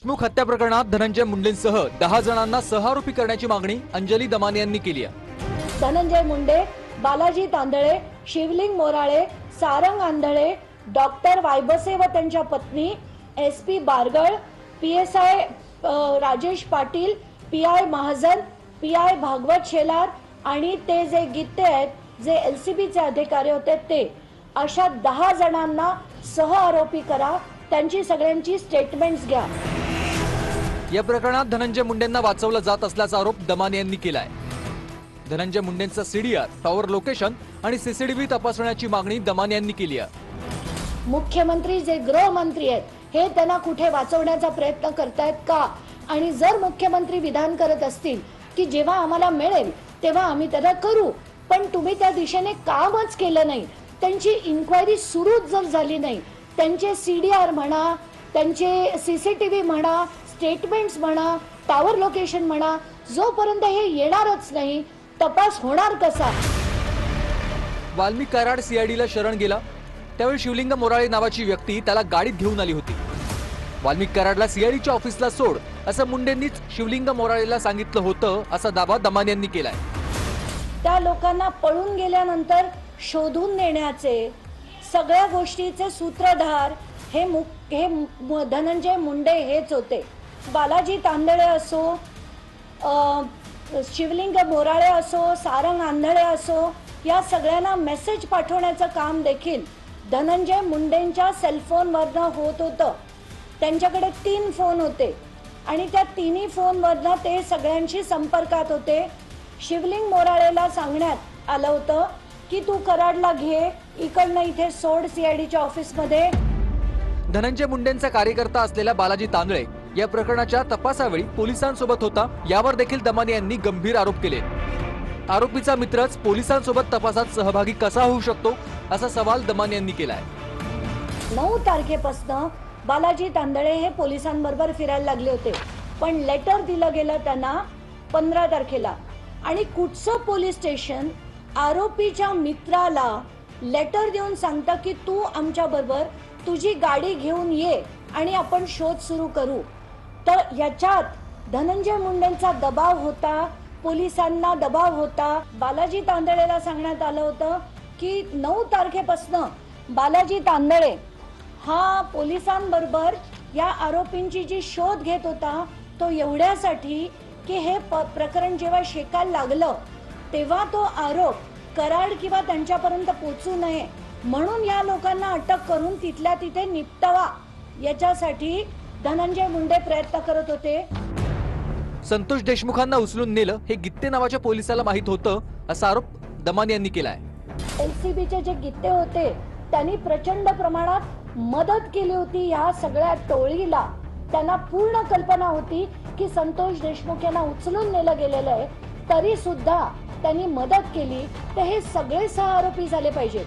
देशमुख हत्या प्रकरणात धनंजय मुंडेंसह 10 जणांना सहआरोपी करण्याची मागणी अंजली दमानी यांनी केली आहे। धनंजय मुंडे, बालाजी तांदळे, शिवलिंग मोराळे, सारंग आंधळे, डॉक्टर वायबसे व त्यांच्या पत्नी, SP Bargal, PSI Rajesh Patil, PI Mahajan, PI Bhagwat Shelar आणि ते जे गित्ते आहेत, जे LCB चे अधिकारी होते ते, अशा 10 जणांना सहआरोपी करा, त्यांची सगळ्यांची स्टेटमेंट्स घ्या। या प्रकरणात धनंजय मुंडेंना वाचवलं जात असल्याचा आरोप दमानी यांनी केलाय। धनंजय मुंडेंचा CDR, टॉवर लोकेशन आणि CCTV तपासण्याची मागणी दमानी यांनी केली आहे। मुख्यमंत्री जे गृहमंत्री आहेत हे त्यांना कुठे वाचवण्याचा प्रयत्न करतायत का? आणि जर मुख्यमंत्री विधान करत असतील की जेव्हा आम्हाला मिळेल तेव्हा आम्ही त्याला करू, पण तुम्ही त्या दिशेने कामच केलं नाही, त्यांची इन्क्वायरी सुरूच जर झाली नाही, त्यांचे CDR म्हणा, त्यांचे CCTV म्हणा, स्टेटमेंट्स म्हणा, टॉवर लोकेशन म्हणा, जोपर्यंत हे येणारच नाही तपास होणार कसा? वाल्मिक कराड CID ला शरण गेला त्यावेळी शिवलिंग मोराळे नावाची व्यक्ती त्याला गाडीत घेऊन आली होती। वाल्मिक कराडला CID च्या ऑफिसला सोड असं मुंडेंनीच शिवलिंग मोराळेला सांगितलं होतं असा दावा दमानी यांनी केलाय। त्या लोकांना पळून गेल्यानंतर शोधून नेण्याचे सगळ्या गोष्टीचे सूत्रधार हे धनंजय मुंडे हेच होते। बालाजी तांदळे असो, शिवलिंग मोराळे असो, सारंग आंधळे असो, या सगळ्यांना मेसेज पाठवण्याचं काम देखील धनंजय मुंडेंच्या सेलफोनवरनं होत होतं। त्यांच्याकडे 3 फोन होते आणि त्या तिन्ही फोनवरनं ते सगळ्यांशी संपर्कात होते। शिवलिंग मोराळेला सांगण्यात आलं होतं की तू कराडला घे, इकडनं इथे सोड CIDच्या ऑफिसमध्ये। धनंजय मुंडेंचा कार्यकर्ता असलेला बालाजी तांदळे या प्रकरणाच्या तपासावेळी पोलिसांसोबत होता, यावर देखील दमानी यांनी गंभीर आरोप केले। आरोपीचा मित्रच पोलिसांसोबत तपासात सहभागी कसा होऊ शकतो असा सवाल दमानी यांनी केलाय। 9 तारखेपासून बालाजी तांदळे हे पोलिसांबरोबर फिरायला लागले होते, पण लेटर दिलं गेलं त्यांना 15 तारखेला। आणि कुठचं पोलीस स्टेशन आरोपीच्या मित्राला लेटर देऊन सांगतं की तू आमच्या बरोबर तुझी गाडी घेऊन ये आणि आपण शोध सुरू करू? तर याच्यात धनंजय मुंडेंचा दबाव होता, पोलिसांना दबाव होता। बालाजी तांदळेला सांगण्यात आलं होतं की 9 तारखेपासून बालाजी तांदळे हा पोलिसांबरोबर या आरोपींची जी शोध घेत होता तो एवढ्यासाठी की हे प्रकरण जेव्हा शेकायला लागलं तेव्हा तो आरोप कराड किंवा त्यांच्यापर्यंत पोहोचू नये म्हणून या लोकांना अटक करून तिथल्या तिथे निपटावा, याच्यासाठी धनंजय मुंडे प्रयत्न करत होते। संतोष देशमुखांना उचलून नेलं हे गित्ते नावाच्या पोलिसाला माहित होतं असा आरोप दमानी यांनी केलाय। LCBचे जे गित्ते होते त्यांनी प्रचंड प्रमाणात मदत केली होती या सगळ्या टोळीला। त्यांना पूर्ण कल्पना होती की संतोष देशमुख यांना उचलून नेलं गेलेलं आहे, तरी सुद्धा त्यांनी मदत केली, तर हे सगळे सहआरोपी झाले पाहिजेत।